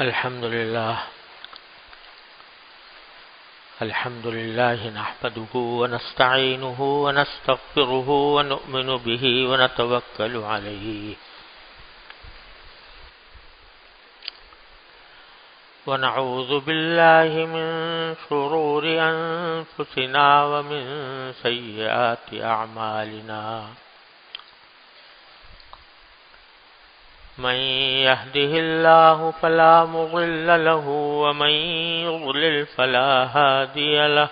الحمد لله نحمده ونستعينه ونستغفره ونؤمن به ونتوكل عليه ونعوذ بالله من شرور أنفسنا ومن سيئات أعمالنا من يهده الله فلا مضل له ومن يضلل فلا هادي له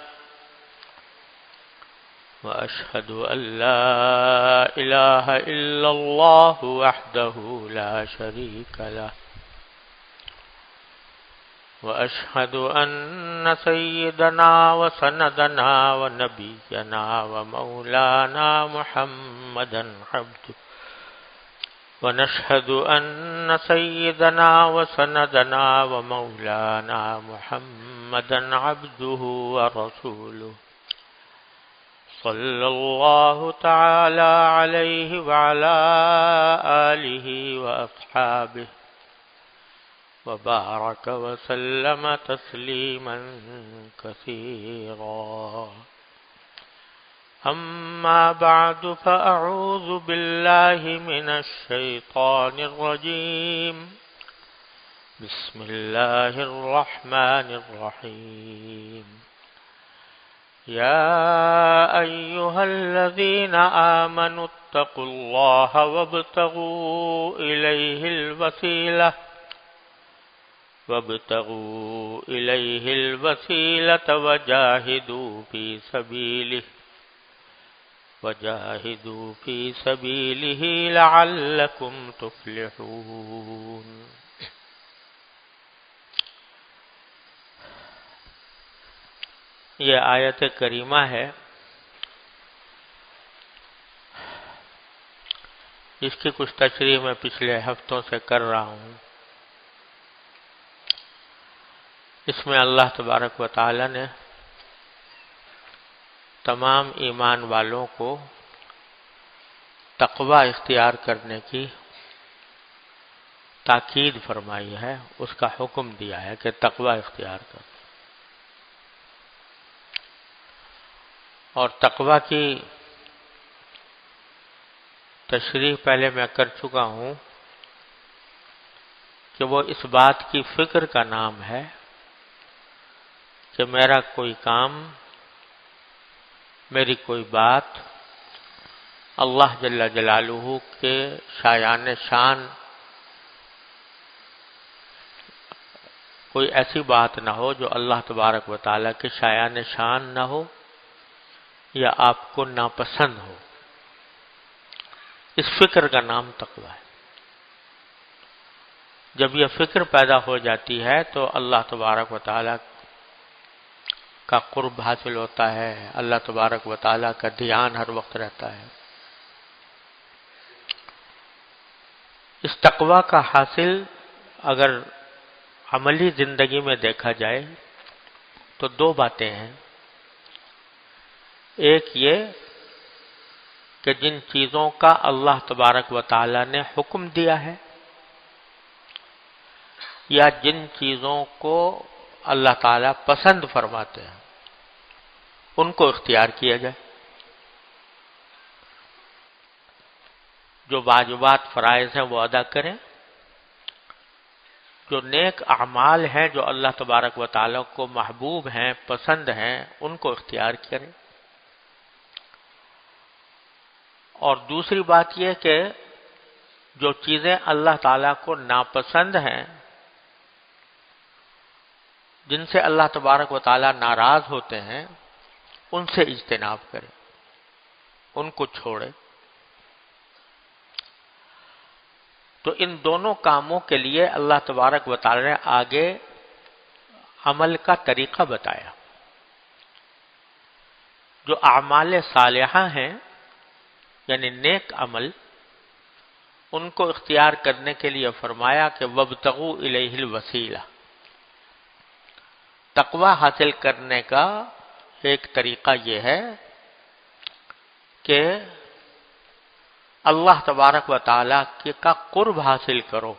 وأشهد أن لا إله إلا الله وحده لا شريك له وأشهد أن سيدنا وسندنا ونبينا ومولانا محمدا عبده ونشهد أن سيدنا وسندنا ومولانا محمدا عبده ورسوله صلى الله تعالى عليه وعلى آله وأصحابه وبارك وسلم تسليما كثيرا أما بعد فأعوذ بالله من الشيطان الرجيم بسم الله الرحمن الرحيم يا أيها الذين آمنوا اتقوا الله وابتغوا إليه الوسيلة وجاهدوا في سبيله لعلكم تفلحون. یہ آیت کریمہ ہے جس کی کچھ تشریح میں پچھلے ہفتوں سے کر رہا ہوں. اس میں اللہ تبارک و تعالی نے تمام ایمان والوں کو تقوی اختیار کرنے کی تاکید فرمائی ہے، اس کا حکم دیا ہے کہ تقوی اختیار کر. اور تقوی کی تشریح پہلے میں کر چکا ہوں کہ وہ اس بات کی فکر کا نام ہے کہ میرا کوئی کام، میری کوئی بات اللہ جل جلالہ کے شایان شان کوئی ایسی بات نہ ہو جو اللہ تبارک و تعالی کے شایان شان نہ ہو یا آپ کو ناپسند ہو. اس فکر کا نام تقوی ہے. جب یہ فکر پیدا ہو جاتی ہے تو اللہ تبارک و تعالی کا قرب حاصل ہوتا ہے، اللہ تبارک و تعالی کا دھیان ہر وقت رہتا ہے. اس تقوی کا حاصل اگر عملی زندگی میں دیکھا جائے تو دو باتیں ہیں. ایک یہ کہ جن چیزوں کا اللہ تبارک و تعالی نے حکم دیا ہے یا جن چیزوں کو اللہ تعالی پسند فرماتے ہیں ان کو اختیار کیا جائے. جو واجبات فرائض ہیں وہ ادا کریں، جو نیک اعمال ہیں جو اللہ تبارک و تعالی کو محبوب ہیں، پسند ہیں، ان کو اختیار کریں. اور دوسری بات یہ کہ جو چیزیں اللہ تعالی کو ناپسند ہیں، جن سے اللہ تبارک و تعالی ناراض ہوتے ہیں، ان سے اجتناب کریں، ان کو چھوڑیں. تو ان دونوں کاموں کے لیے اللہ تبارک و تعالی نے آگے عمل کا طریقہ بتایا. جو اعمال صالحہ ہیں یعنی نیک عمل، ان کو اختیار کرنے کے لیے فرمایا کہ وَابْتَغُوا إِلَيْهِ الْوَسِيلَةَ. تقوی حاصل کرنے کا ایک طریقہ یہ ہے کہ اللہ تبارک و تعالیٰ کا قرب حاصل کرو.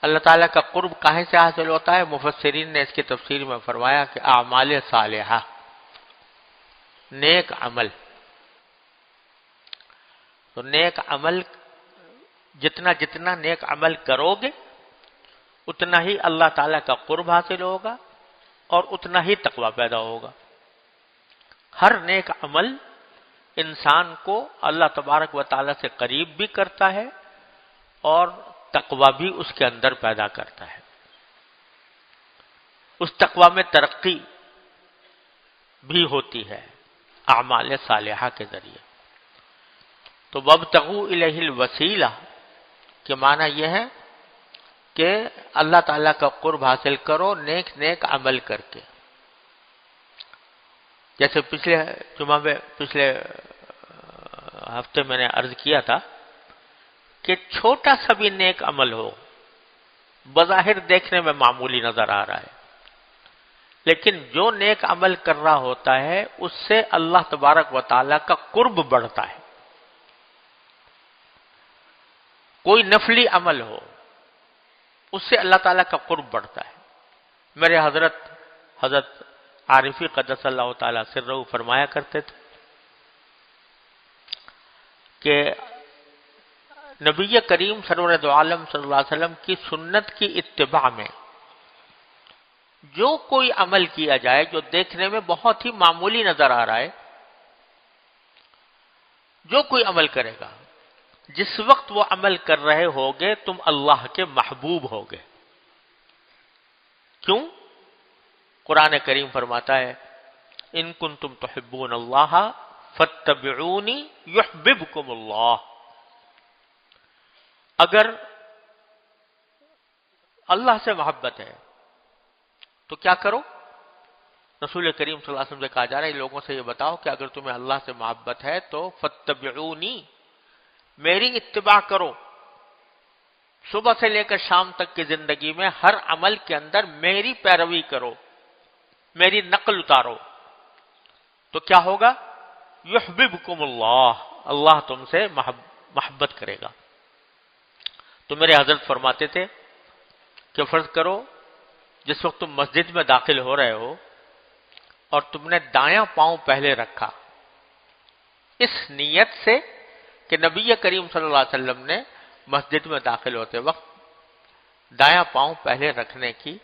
اللہ تعالیٰ کا قرب کہاں سے حاصل ہوتا ہے؟ مفسرین نے اس کی تفسیر میں فرمایا کہ اعمال صالحہ، نیک عمل. تو نیک عمل جتنا نیک عمل کرو گے اتنا ہی اللہ تعالیٰ کا قرب حاصل ہوگا اور اتنا ہی تقوی پیدا ہوگا. ہر نیک عمل انسان کو اللہ تبارک و تعالیٰ سے قریب بھی کرتا ہے اور تقوی بھی اس کے اندر پیدا کرتا ہے. اس تقوی میں ترقی بھی ہوتی ہے اعمال صالحہ کے ذریعے. تو وابتغوا الیہ الوسیلہ کے معنی یہ ہے کہ اللہ تعالیٰ کا قرب حاصل کرو نیک عمل کر کے. جیسے پچھلے ہفتے میں نے عرض کیا تھا کہ چھوٹا سا بھی نیک عمل ہو، بظاہر دیکھنے میں معمولی نظر آ رہا ہے، لیکن جو نیک عمل کر رہا ہوتا ہے اس سے اللہ تبارک و تعالیٰ کا قرب بڑھتا ہے. کوئی نفلی عمل ہو اس سے اللہ تعالیٰ کا قرب بڑھتا ہے. میرے حضرت عارفی قدس اللہ تعالیٰ سرہ فرمایا کرتے تھے کہ نبی کریم سرور دو عالم صلی اللہ علیہ وسلم کی سنت کی اتباع میں جو کوئی عمل کیا جائے جو دیکھنے میں بہت ہی معمولی نظر آ رہا ہے، جو کوئی عمل کرے گا، جس وقت وہ عمل کر رہے ہوگے تم اللہ کے محبوب ہوگے. کیوں؟ قرآن کریم فرماتا ہے ان کنتم تحبون اللہ فاتبعونی یحببکم اللہ. اگر اللہ سے محبت ہے تو کیا کرو؟ رسول کریم صلی اللہ علیہ وسلم سے کہا جا رہا ہے لوگوں سے یہ بتاؤ کہ اگر تمہیں اللہ سے محبت ہے تو فاتبعونی، میری اتباع کرو. صبح سے لے کر شام تک کی زندگی میں ہر عمل کے اندر میری پیروی کرو، میری نقل اتارو. تو کیا ہوگا؟ یحببکم اللہ، اللہ تم سے محبت کرے گا. تو میرے حضرت فرماتے تھے کہ فرض کرو جس وقت تم مسجد میں داخل ہو رہے ہو اور تم نے دایاں پاؤں پہلے رکھا اس نیت سے کہ نبی کریم صلی اللہ علیہ وسلم نے مسجد میں داخل ہوتے وقت دایاں پاؤں پہلے رکھنے کی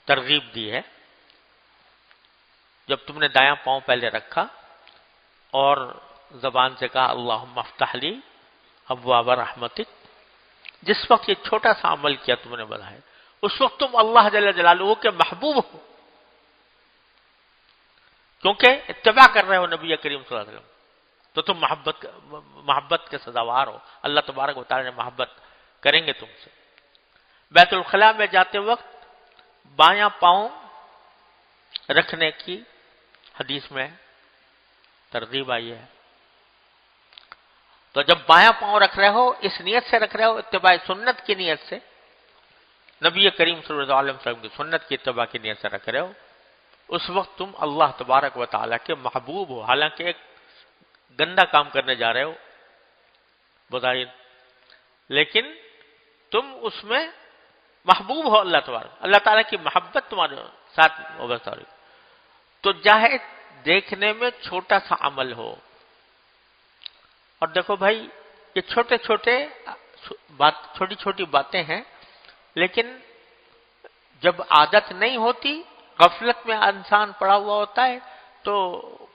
ترغیب دی ہے. جب تم نے دایاں پاؤں پہلے رکھا اور زبان سے کہا اللہم افتح لی ابواب رحمتک، جس وقت یہ چھوٹا سا عمل کیا تم نے بتایا، اس وقت تم اللہ جل جلالہ کے محبوب ہو، کیونکہ اتباع کر رہے ہو نبی کریم صلی اللہ علیہ وسلم. تو تم محبت کے سزاوار ہو، اللہ تبارک و تعالی نے محبت کریں گے تم سے. بیت الخلاء میں جاتے وقت بایاں پاؤں رکھنے کی حدیث میں ترغیب آئی ہے. تو جب بایاں پاؤں رکھ رہے ہو اس نیت سے رکھ رہے ہو، اتباع سنت کی نیت سے، نبی کریم صلی اللہ علیہ وسلم کی سنت کی اتباع کی نیت سے رکھ رہے ہو، اس وقت تم اللہ تبارک و تعالیٰ کے محبوب ہو. حالانکہ ایک گندا کام کرنے جا رہے ہو بظاہر، لیکن تم اس میں محبوب ہو اللہ تبارک، اللہ تعالیٰ کی محبت تمہارے ساتھ وابستہ ہو. تو چاہے دیکھنے میں چھوٹا سا عمل ہو، اور دیکھو بھائی یہ چھوٹی چھوٹی باتیں ہیں، لیکن جب عادت نہیں ہوتی، غفلت میں انسان پڑا ہوا ہوتا ہے تو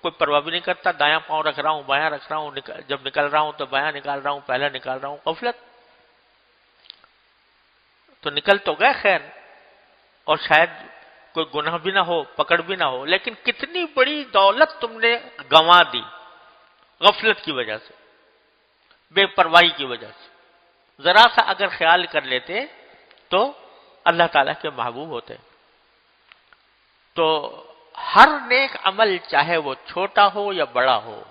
کوئی پرواہ بھی نہیں کرتا. دایاں پاؤں رکھ رہا ہوں، بایاں رکھ رہا ہوں، جب نکل رہا ہوں تو بایاں نکال رہا ہوں، پہلا نکال رہا ہوں. غفلت تو نکل تو گئے خیر، اور شاید کوئی گناہ بھی نہ ہو، پکڑ بھی نہ ہو، لیکن کتنی بڑی دولت تم نے گنوا دی غفلت کی وجہ سے، بے پرواہی کی وجہ سے. ذرا سا اگر خیال کر لیتے تو اللہ تعالیٰ کے محبوب ہوتے. تو ہر نیک عمل چاہے وہ چھوٹا ہو یا بڑا ہو،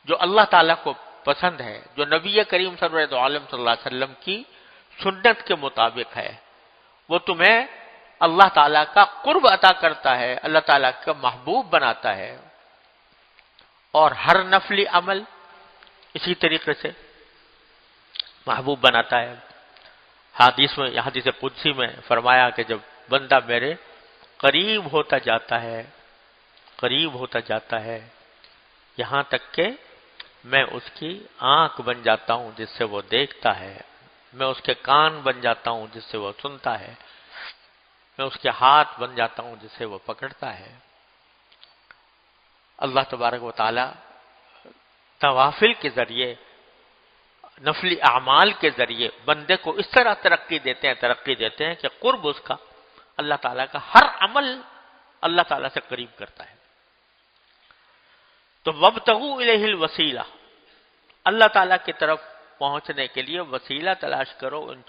جو اللہ تعالیٰ کو پسند ہے، جو نبی کریم صلی اللہ علیہ وسلم کی سنت کے مطابق ہے، وہ تمہیں اللہ تعالیٰ کا قرب عطا کرتا ہے، اللہ تعالیٰ کا محبوب بناتا ہے. اور ہر نفلی عمل اسی طریقے سے محبوب بناتا ہے۔ حدیث قدسی میں فرمایا کہ جب بندہ میرے قریب ہوتا جاتا ہے یہاں تک کہ میں اس کی آنکھ بن جاتا ہوں جس سے وہ دیکھتا ہے، میں اس کے کان بن جاتا ہوں جس سے وہ سنتا ہے، میں اس کے ہاتھ بن جاتا ہوں جس سے وہ پکڑتا ہے۔ اللہ تبارک و تعالی نوافل کے ذریعے، نفلی اعمال کے ذریعے بندے کو اس طرح ترقی دیتے ہیں کہ قرب اس کا اللہ تعالیٰ کا ہر عمل اللہ تعالیٰ سے قریب کرتا ہے۔ تو وابتغوا الیہ الوسیلہ، اللہ تعالیٰ کی طرف پہنچنے کے لیے وسیلہ تلاش کرو ان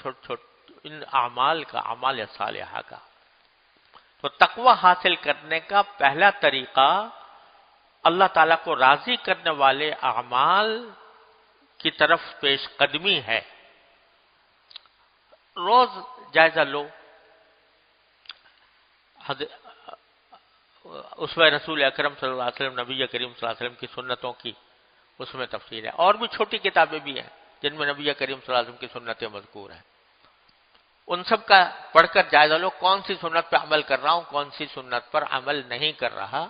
اعمال کا، اعمال صالحہ کا۔ تو تقوی حاصل کرنے کا پہلا طریقہ اللہ تعالیٰ کو راضی کرنے والے اعمال کی طرف پیش قدمی ہے۔ روز جائزہ لو، اسوہ رسول اکرم صلی اللہ علیہ وسلم، نبی کریم صلی اللہ علیہ وسلم کی سنتوں کی اس میں تفصیل ہے، اور بھی چھوٹی کتابیں بھی ہیں جن میں نبی کریم صلی اللہ علیہ وسلم کی سنتیں مذکور ہیں۔ ان سب کا پڑھ کر جائزہ لو، کون سی سنت پہ عمل کر رہا ہوں، کون سی سنت پر عمل نہیں کر رہا،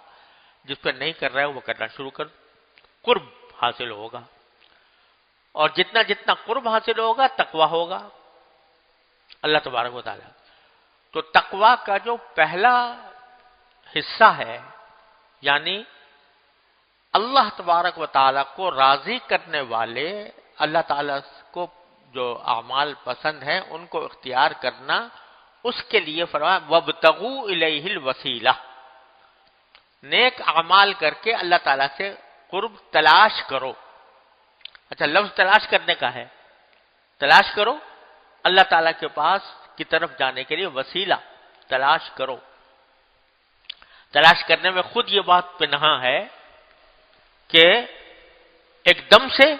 جس پہ نہیں کر رہا ہے وہ کرنا شروع کر، قرب حاصل ہوگا، اور جتنا قرب حاصل ہوگا تقویٰ ہوگا اللہ تبارک و تعالیٰ۔ تو تقویٰ کا جو پہلا حصہ ہے، یعنی اللہ تبارک و تعالیٰ کو راضی کرنے والے، اللہ تعالیٰ کو جو اعمال پسند ہیں ان کو اختیار کرنا، اس کے لیے فرمایا وابتغوا الیہ الوسیلہ، نیک اعمال کر کے اللہ تعالیٰ سے قرب تلاش کرو۔ اچھا، لفظ تلاش کرنے کا ہے، تلاش کرو اللہ تعالیٰ کے پاس کی طرف جانے کے لیے وسیلہ تلاش کرو۔ تلاش کرنے میں خود یہ بات پنہاں ہے کہ ایک دم سے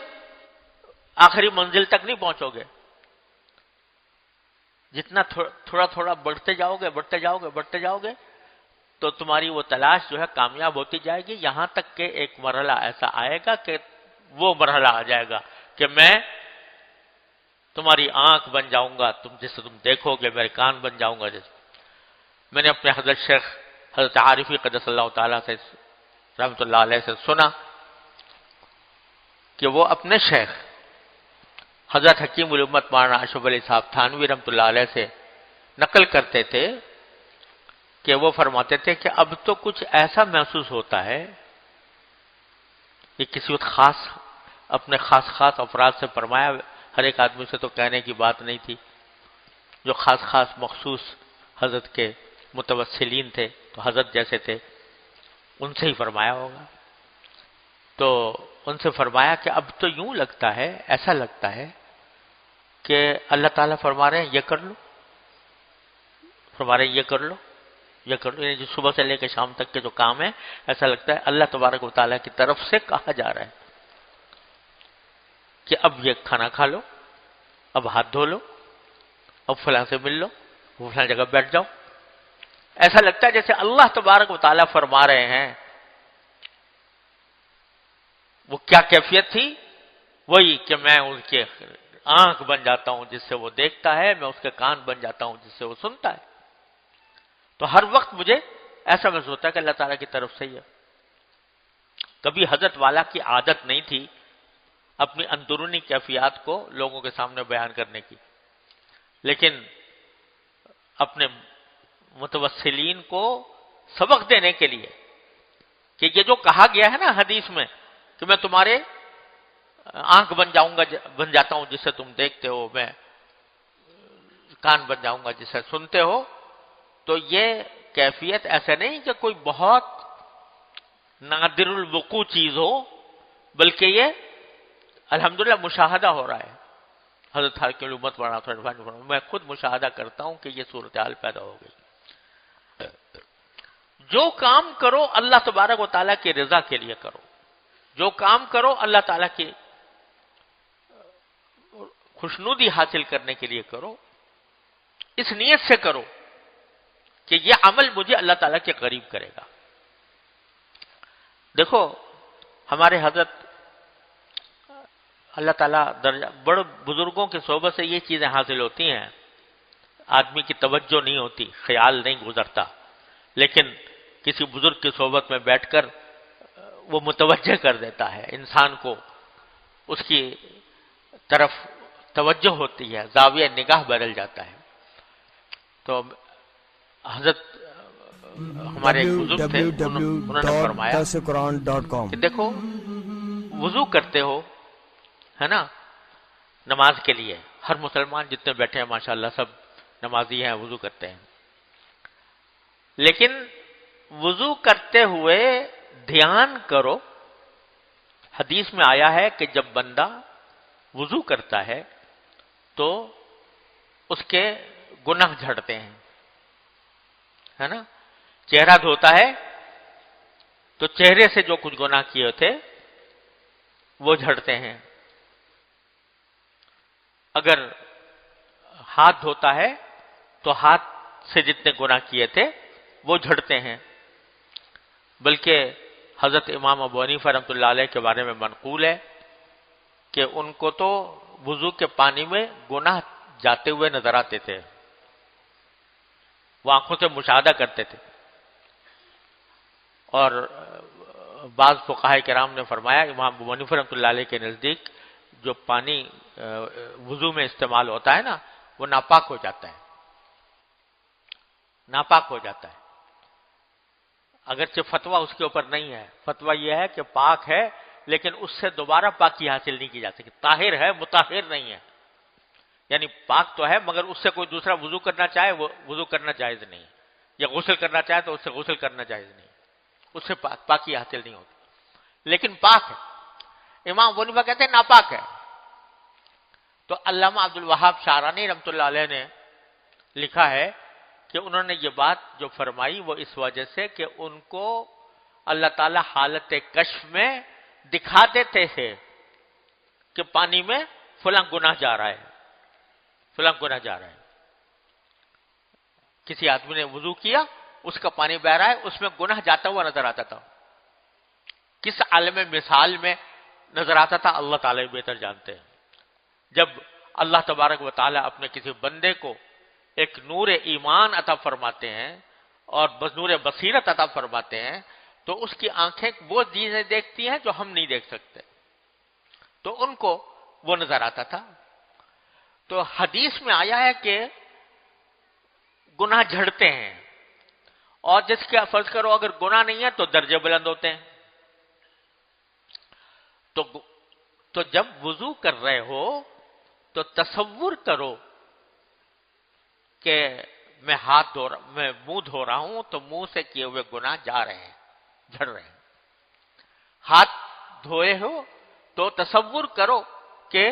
آخری منزل تک نہیں پہنچو گے، جتنا تھوڑا تھوڑا بڑھتے جاؤ گے تو تمہاری وہ تلاش جو ہے کامیاب ہوتی جائے گی، یہاں تک کہ ایک مرحلہ ایسا آئے گا کہ وہ مرحلہ آ جائے گا کہ میں تمہاری آنکھ بن جاؤں گا، جس سے تم دیکھو گے، میرے کان بن جاؤں گا۔ جیسے میں نے اپنے حضرت شیخ حضرت عارفی قدس اللہ تعالیٰ سے رحمۃ اللہ علیہ سے سنا کہ وہ اپنے شیخ حضرت حکیم الامت مولانا اشرف علی صاحب تھانوی رحمۃ اللہ علیہ سے نقل کرتے تھے کہ وہ فرماتے تھے کہ اب تو کچھ ایسا محسوس ہوتا ہے کہ کسی وقت اپنے خاص افراد سے فرمایا، ہر ایک آدمی سے تو کہنے کی بات نہیں تھی، جو خاص مخصوص حضرت کے متوسلین تھے تو حضرت جیسے تھے ان سے ہی فرمایا ہوگا، تو ان سے فرمایا کہ اب تو یوں لگتا ہے، ایسا لگتا ہے کہ اللہ تعالیٰ فرما رہے ہیں یہ کر لو، یعنی جو صبح سے لے کے شام تک کے جو کام ہے، ایسا لگتا ہے اللہ تبارک و تعالیٰ کی طرف سے کہا جا رہا ہے کہ اب یہ کھانا کھا لو، اب ہاتھ دھو لو، اب فلاں سے مل لو، وہ فلاں جگہ بیٹھ جاؤ۔ ایسا لگتا ہے جیسے اللہ تبارک و تعالیٰ فرما رہے ہیں۔ وہ کیا کیفیت تھی؟ وہی کہ میں ان کے آنکھ بن جاتا ہوں جس سے وہ دیکھتا ہے، میں اس کے کان بن جاتا ہوں جس سے وہ سنتا ہے۔ تو ہر وقت مجھے ایسا محسوس ہوتا ہے کہ اللہ تعالیٰ کی طرف سے ہی ہے۔ کبھی حضرت والا کی عادت نہیں تھی اپنی اندرونی کیفیات کو لوگوں کے سامنے بیان کرنے کی، لیکن اپنے متوسلین کو سبق دینے کے لیے کہ یہ جو کہا گیا ہے نا حدیث میں کہ میں تمہارے آنکھ بن جاتا ہوں جس سے تم دیکھتے ہو، میں کان بن جاؤں گا جس سے سنتے ہو، تو یہ کیفیت ایسا نہیں کہ کوئی بہت نادر الوقوع چیز ہو، بلکہ یہ الحمدللہ مشاہدہ ہو رہا ہے۔ حضرت حاکم الامت میں خود مشاہدہ کرتا ہوں کہ یہ صورتحال پیدا ہو گئی۔ جو کام کرو اللہ تبارک و تعالیٰ کی رضا کے لیے کرو، جو کام کرو اللہ تعالیٰ کی خوشنودی حاصل کرنے کے لیے کرو، اس نیت سے کرو کہ یہ عمل مجھے اللہ تعالیٰ کے قریب کرے گا۔ دیکھو ہمارے حضرت اللہ تعالیٰ درجہ بڑے بزرگوں کی صحبت سے یہ چیزیں حاصل ہوتی ہیں، آدمی کی توجہ نہیں ہوتی، خیال نہیں گزرتا، لیکن کسی بزرگ کی صحبت میں بیٹھ کر وہ متوجہ کر دیتا ہے انسان کو، اس کی طرف توجہ ہوتی ہے، زاویہ نگاہ بدل جاتا ہے۔ تو حضرت ہمارے ایک بزرگ تھے، انہوں نے فرمایا کہ دیکھو وضو کرتے ہو، ہے نا، نماز کے لیے ہر مسلمان جتنے بیٹھے ہیں ماشاءاللہ سب نمازی ہیں، وضو کرتے ہیں، لیکن وضو کرتے ہوئے دھیان کرو، حدیث میں آیا ہے کہ جب بندہ وضو کرتا ہے تو اس کے گناہ جھڑتے ہیں، ہے نا، چہرہ دھوتا ہے تو چہرے سے جو کچھ گناہ کیے تھے وہ جھڑتے ہیں، اگر ہاتھ دھوتا ہے تو ہاتھ سے جتنے گناہ کیے تھے وہ جھڑتے ہیں، بلکہ حضرت امام ابو حنیفہ رحمۃ اللہ علیہ کے بارے میں منقول ہے کہ ان کو تو وضو کے پانی میں گناہ جاتے ہوئے نظر آتے تھے، وہ آنکھوں سے مشاہدہ کرتے تھے۔ اور بعض فقہاء کرام نے فرمایا امام ابو حنیفہ رحمۃ اللہ علیہ کے نزدیک جو پانی وضو میں استعمال ہوتا ہے نا وہ ناپاک ہو جاتا ہے، ناپاک ہو جاتا ہے، اگرچہ فتویٰ اس کے اوپر نہیں ہے، فتویٰ یہ ہے کہ پاک ہے لیکن اس سے دوبارہ پاکی حاصل نہیں کی جا سکتی، طاہر ہے مطہر نہیں ہے، یعنی پاک تو ہے مگر اس سے کوئی دوسرا وضو کرنا چاہے وہ وضو کرنا جائز نہیں، یا غسل کرنا چاہے تو اس سے غسل کرنا جائز نہیں، اس سے پاکی حاصل نہیں ہوتی، لیکن پاک ہے۔ امام ابو حنیفہ کہتے ہیں ناپاک ہے، تو علامہ عبد الوہاب شعرانی رحمۃ اللہ علیہ نے لکھا ہے کہ انہوں نے یہ بات جو فرمائی وہ اس وجہ سے کہ ان کو اللہ تعالی حالت کشف میں دکھا دیتے تھے کہ پانی میں فلاں گناہ جا رہا ہے، فلاں گناہ جا رہا ہے، کسی آدمی نے وضو کیا اس کا پانی بہ رہا ہے، اس میں گناہ جاتا ہوا نظر آتا تھا، کس عالم مثال میں نظر آتا تھا اللہ تعالی بہتر جانتے ہیں۔ جب اللہ تبارک و تعالی اپنے کسی بندے کو ایک نور ایمان عطا فرماتے ہیں اور نور بصیرت عطا فرماتے ہیں تو اس کی آنکھیں وہ چیزیں دیکھتی ہیں جو ہم نہیں دیکھ سکتے، تو ان کو وہ نظر آتا تھا۔ تو حدیث میں آیا ہے کہ گناہ جھڑتے ہیں، اور جس کے فرض کرو اگر گناہ نہیں ہے تو درجے بلند ہوتے ہیں، تو جب وضو کر رہے ہو تو تصور کرو کہ میں منہ دھو رہا ہوں تو منہ سے کیے ہوئے گناہ جا رہے ہیں، جھڑ رہے ہیں، ہاتھ دھوئے ہو تو تصور کرو کہ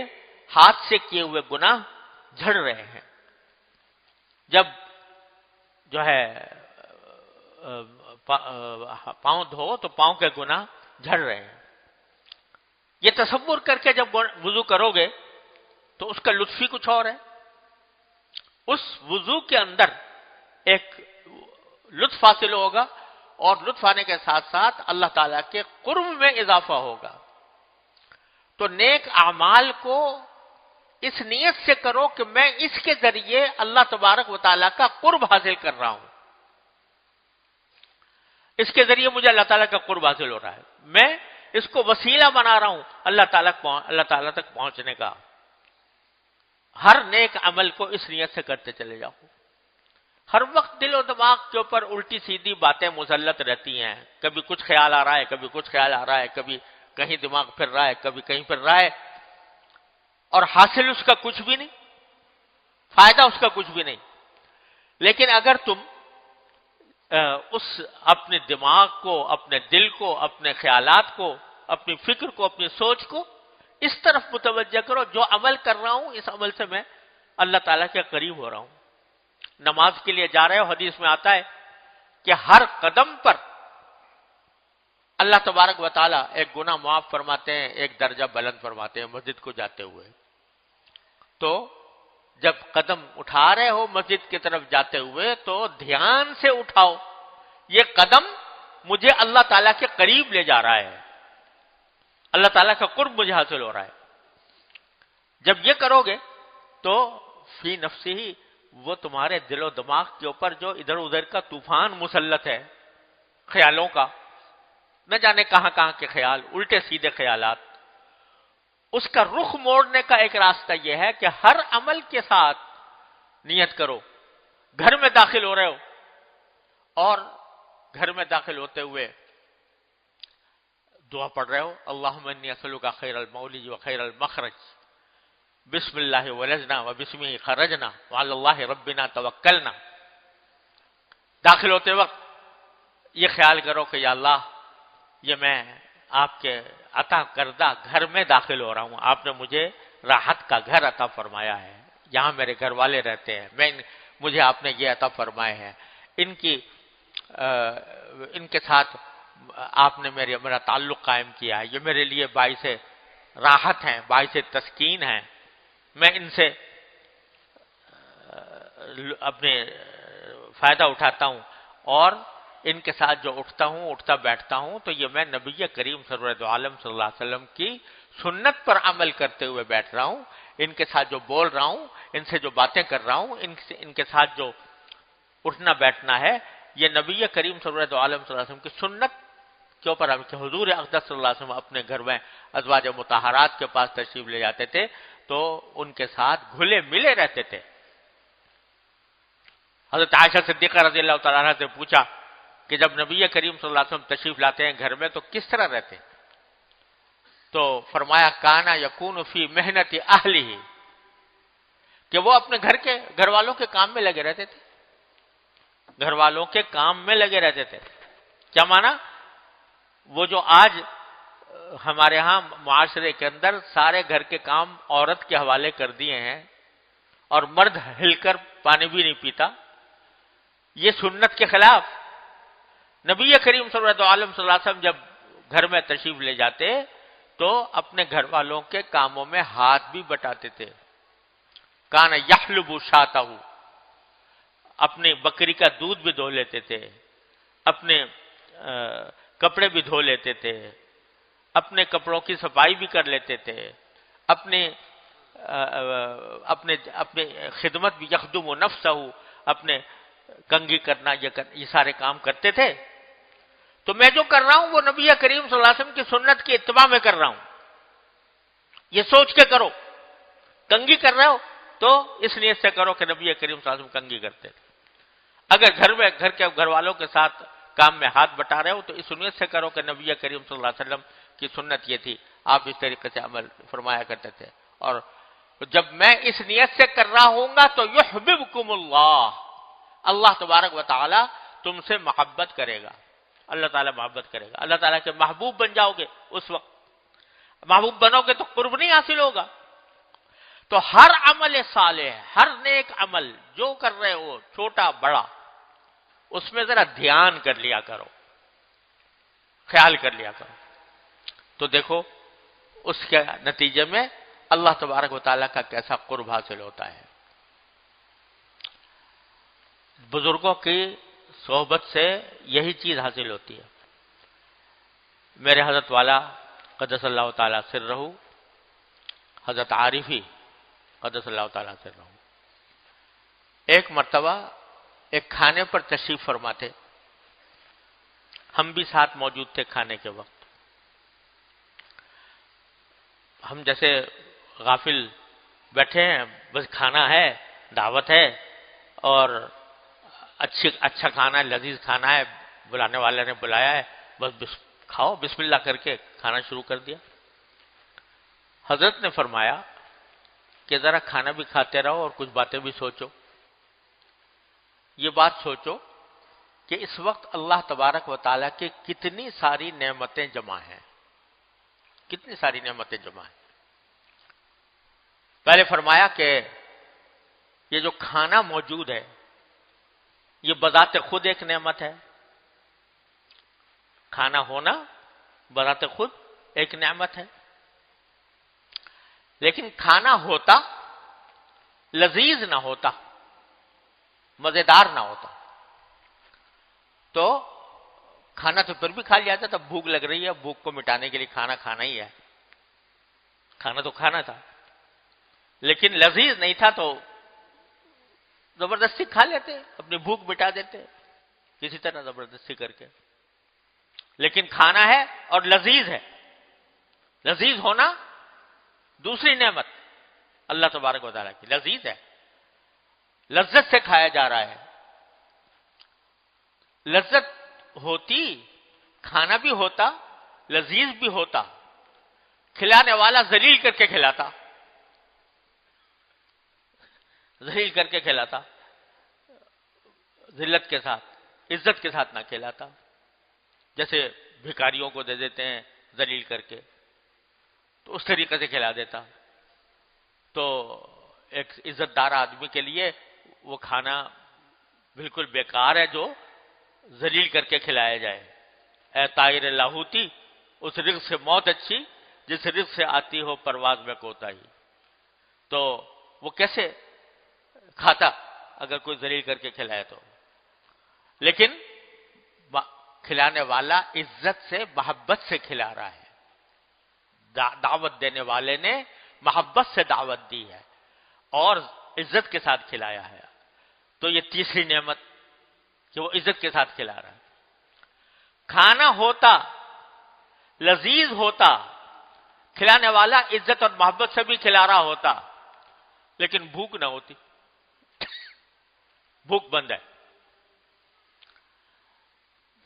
ہاتھ سے کیے ہوئے گناہ جھڑ رہے ہیں، جب جو ہے پاؤں دھو تو پاؤں کے گناہ جھڑ رہے ہیں، یہ تصور کر کے جب وضو کرو گے تو اس کا لطف ہی کچھ اور ہے، اس وضو کے اندر ایک لطف حاصل ہوگا، اور لطف آنے کے ساتھ ساتھ اللہ تعالیٰ کے قرب میں اضافہ ہوگا۔ تو نیک اعمال کو اس نیت سے کرو کہ میں اس کے ذریعے اللہ تبارک و تعالیٰ کا قرب حاصل کر رہا ہوں، اس کے ذریعے مجھے اللہ تعالیٰ کا قرب حاصل ہو رہا ہے، میں اس کو وسیلہ بنا رہا ہوں اللہ تعالیٰ تک پہنچنے کا۔ ہر نیک عمل کو اس نیت سے کرتے چلے جاؤ۔ ہر وقت دل و دماغ کے اوپر الٹی سیدھی باتیں مسلط رہتی ہیں، کبھی کچھ خیال آ رہا ہے، کبھی کچھ خیال آ رہا ہے، کبھی کہیں دماغ پھر رہا ہے، کبھی کہیں پھر رہا ہے، اور حاصل اس کا کچھ بھی نہیں، فائدہ اس کا کچھ بھی نہیں۔ لیکن اگر تم اس اپنے دماغ کو، اپنے دل کو، اپنے خیالات کو، اپنی فکر کو، اپنی سوچ کو اس طرف متوجہ کرو، جو عمل کر رہا ہوں اس عمل سے میں اللہ تعالیٰ کے قریب ہو رہا ہوں۔ نماز کے لیے جا رہے ہو، حدیث میں آتا ہے کہ ہر قدم پر اللہ تبارک و تعالیٰ ایک گناہ معاف فرماتے ہیں، ایک درجہ بلند فرماتے ہیں مسجد کو جاتے ہوئے۔ تو جب قدم اٹھا رہے ہو مسجد کی طرف جاتے ہوئے تو دھیان سے اٹھاؤ، یہ قدم مجھے اللہ تعالیٰ کے قریب لے جا رہا ہے، اللہ تعالیٰ کا قرب مجھے حاصل ہو رہا ہے۔ جب یہ کرو گے تو فی نفسی ہی وہ تمہارے دل و دماغ کے اوپر جو ادھر ادھر کا طوفان مسلط ہے خیالوں کا، نہ جانے کہاں کہاں کے خیال، الٹے سیدھے خیالات، اس کا رخ موڑنے کا ایک راستہ یہ ہے کہ ہر عمل کے ساتھ نیت کرو. گھر میں داخل ہو رہے ہو اور گھر میں داخل ہوتے ہوئے دعا پڑھ رہے ہو، اللہم انی اسألک خیر المولج و خیر المخرج، بسم اللہ ولجنا و بسمہ خرجنا وعلی اللہ ربنا توکلنا. داخل ہوتے وقت یہ خیال کرو کہ یا اللہ، یہ میں آپ کے عطا کردہ گھر میں داخل ہو رہا ہوں، آپ نے مجھے راحت کا گھر عطا فرمایا ہے، یہاں میرے گھر والے رہتے ہیں، مجھے آپ نے یہ عطا فرمائے ہیں، ان کے ساتھ آپ نے میرا تعلق قائم کیا ہے، یہ میرے لیے باعث راحت ہیں، باعث تسکین ہیں، میں ان سے اپنے فائدہ اٹھاتا ہوں، اور ان کے ساتھ جو اٹھتا بیٹھتا ہوں تو یہ میں نبی کریم سرورت عالم صلی اللہ علیہ وسلم کی سنت پر عمل کرتے ہوئے بیٹھ رہا ہوں. ان کے ساتھ جو بول رہا ہوں، ان سے جو باتیں کر رہا ہوں، ان کے ساتھ جو اٹھنا بیٹھنا ہے، یہ نبی کریم سرورت عالم صلی اللہ علیہ وسلم کی سنت کے اوپر ہم کہ حضور اقدس صلی اللہ علیہ وسلم اپنے گھر میں ازواج مطہرات کے پاس تشریف لے جاتے تھے تو ان کے ساتھ گھلے ملے رہتے تھے. حضرت عائشہ صدیقہ رضی اللہ تعالیٰ عنہ سے پوچھا کہ جب نبی کریم صلی اللہ علیہ وسلم تشریف لاتے ہیں گھر میں تو کس طرح رہتے ہیں؟ تو فرمایا کانا یکون فی محنت اہلہ، کہ وہ اپنے گھر والوں کے کام میں لگے رہتے تھے، گھر والوں کے کام میں لگے رہتے تھے. کیا مانا؟ وہ جو آج ہمارے ہاں معاشرے کے اندر سارے گھر کے کام عورت کے حوالے کر دیے ہیں اور مرد ہل کر پانی بھی نہیں پیتا، یہ سنت کے خلاف. نبی کریم صلی اللہ علیہ وسلم جب گھر میں تشریف لے جاتے تو اپنے گھر والوں کے کاموں میں ہاتھ بھی بٹاتے تھے. کان یحلب شاتہ، اپنی بکری کا دودھ بھی دھو لیتے تھے، اپنے کپڑے بھی دھو لیتے تھے، اپنے کپڑوں کی صفائی بھی کر لیتے تھے، اپنے خدمت بھی، یخدم نفسہ، اپنے کنگھی کرنا، یہ سارے کام کرتے تھے. تو میں جو کر رہا ہوں وہ نبی کریم صلی اللہ علیہ وسلم کی سنت کی اتباع میں کر رہا ہوں. یہ سوچ کے کرو. کنگھی کر رہے ہو تو اس نیت سے کرو کہ نبی کریم صلی اللہ علیہ وسلم کنگھی کرتے تھے. اگر گھر والوں کے ساتھ کام میں ہاتھ بٹا رہے ہو تو اس نیت سے کرو کہ نبی کریم صلی اللہ علیہ وسلم کی سنت یہ تھی، آپ اس طریقے سے عمل فرمایا کرتے تھے. اور جب میں اس نیت سے کر رہا ہوں گا تو یحببکم اللہ، اللہ تبارک و تعالی تم سے محبت کرے گا، اللہ تعالیٰ محبت کرے گا، اللہ تعالیٰ کے محبوب بن جاؤ گے. اس وقت محبوب بنو گے تو قرب نہیں حاصل ہوگا. تو ہر عمل صالح، ہر نیک عمل جو کر رہے ہو، چھوٹا بڑا، اس میں ذرا دھیان کر لیا کرو، خیال کر لیا کرو. تو دیکھو اس کے نتیجے میں اللہ تبارک و تعالیٰ کا کیسا قرب حاصل ہوتا ہے. بزرگوں کی صحبت سے یہی چیز حاصل ہوتی ہے. میرے حضرت والا قدس اللہ تعالیٰ سرہ، حضرت عارفی قدس اللہ تعالیٰ سرہ، ایک مرتبہ ایک کھانے پر تشریف فرما تھے، ہم بھی ساتھ موجود تھے کھانے کے وقت. ہم جیسے غافل بیٹھے ہیں، بس کھانا ہے، دعوت ہے اور اچھا کھانا ہے، لذیذ کھانا ہے، بلانے والے نے بلایا ہے، بس کھاؤ، بسم اللہ کر کے کھانا شروع کر دیا. حضرت نے فرمایا کہ ذرا کھانا بھی کھاتے رہو اور کچھ باتیں بھی سوچو. یہ بات سوچو کہ اس وقت اللہ تبارک و تعالیٰ کی کتنی ساری نعمتیں جمع ہیں، کتنی ساری نعمتیں جمع ہیں. پہلے فرمایا کہ یہ جو کھانا موجود ہے یہ بذات خود ایک نعمت ہے، کھانا ہونا بذات خود ایک نعمت ہے. لیکن کھانا ہوتا، لذیذ نہ ہوتا، مزیدار نہ ہوتا تو کھانا تو پھر بھی کھا لیا جاتا. بھوک لگ رہی ہے، بھوک کو مٹانے کے لیے کھانا کھانا ہی ہے، کھانا تو کھانا تھا. لیکن لذیذ نہیں تھا تو زبردستی کھا لیتے، اپنی بھوک مٹا دیتے کسی طرح زبردستی کر کے. لیکن کھانا ہے اور لذیذ ہے. لذیذ ہونا دوسری نعمت اللہ تبارک و تعالیٰ کی، لذیذ ہے، لذت سے کھایا جا رہا ہے. لذت ہوتی، کھانا بھی ہوتا، لذیذ بھی ہوتا، کھلانے والا ذلیل کر کے کھلاتا، ذلیل کر کے کھلاتا، ذلت کے ساتھ، عزت کے ساتھ نہ کھلاتا. جیسے بھکاریوں کو دے دیتے ہیں ذلیل کر کے، تو اس طریقے سے کھلا دیتا. تو ایک عزت دار آدمی کے لیے وہ کھانا بالکل بیکار ہے جو ذلیل کر کے کھلایا جائے. اے طائر لاہوتی، اس رزق سے موت اچھی جس رزق سے آتی ہو پرواز میں کوتاہی. تو وہ کیسے کھاتا اگر کوئی ذلیل کر کے کھلائے تو. لیکن کھلانے والا عزت سے محبت سے کھلا رہا ہے. دعوت دینے والے نے محبت سے دعوت دی ہے اور عزت کے ساتھ کھلایا ہے. تو یہ تیسری نعمت کہ وہ عزت کے ساتھ کھلا رہا ہے. کھانا ہوتا، لذیذ ہوتا، کھلانے والا عزت اور محبت سے بھی کھلا رہا ہوتا، لیکن بھوک نہ ہوتی، بھوک بند ہے.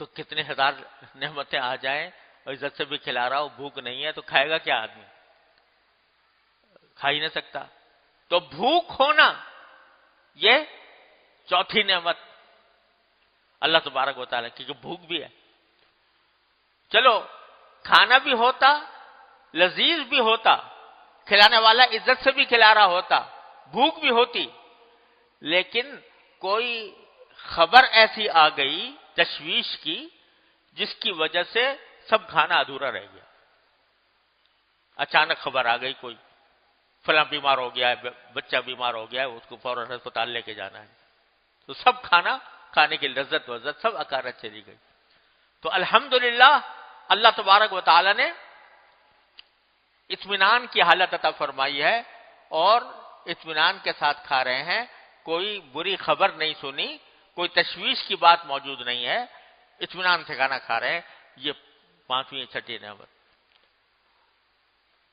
تو کتنے ہزار نعمتیں آ جائیں اور عزت سے بھی کھلا رہا ہو، بھوک نہیں ہے، تو کھائے گا کیا آدمی؟ کھا ہی نہیں سکتا. تو بھوک ہونا یہ چوتھی نعمت اللہ تبارک و تعالیٰ کی، کہ بھوک بھی ہے. چلو کھانا بھی ہوتا، لذیذ بھی ہوتا، کھلانے والا عزت سے بھی کھلا رہا ہوتا، بھوک بھی ہوتی، لیکن کوئی خبر ایسی آ گئی تشویش کی جس کی وجہ سے سب کھانا ادھورا رہ گیا. اچانک خبر آ گئی کوئی فلاں بیمار ہو گیا ہے، بچہ بیمار ہو گیا ہے، اس کو فوراً ہسپتال لے کے جانا ہے. تو سب کھانا کھانے کی لذت وزت سب اکارت چلی گئی. تو الحمدللہ اللہ تبارک و تعالی نے اطمینان کی حالت عطا فرمائی ہے اور اطمینان کے ساتھ کھا رہے ہیں. کوئی بری خبر نہیں سنی، کوئی تشویش کی بات موجود نہیں ہے، اطمینان سے کھانا کھا رہے ہیں. یہ پانچویں چھٹی نعمت.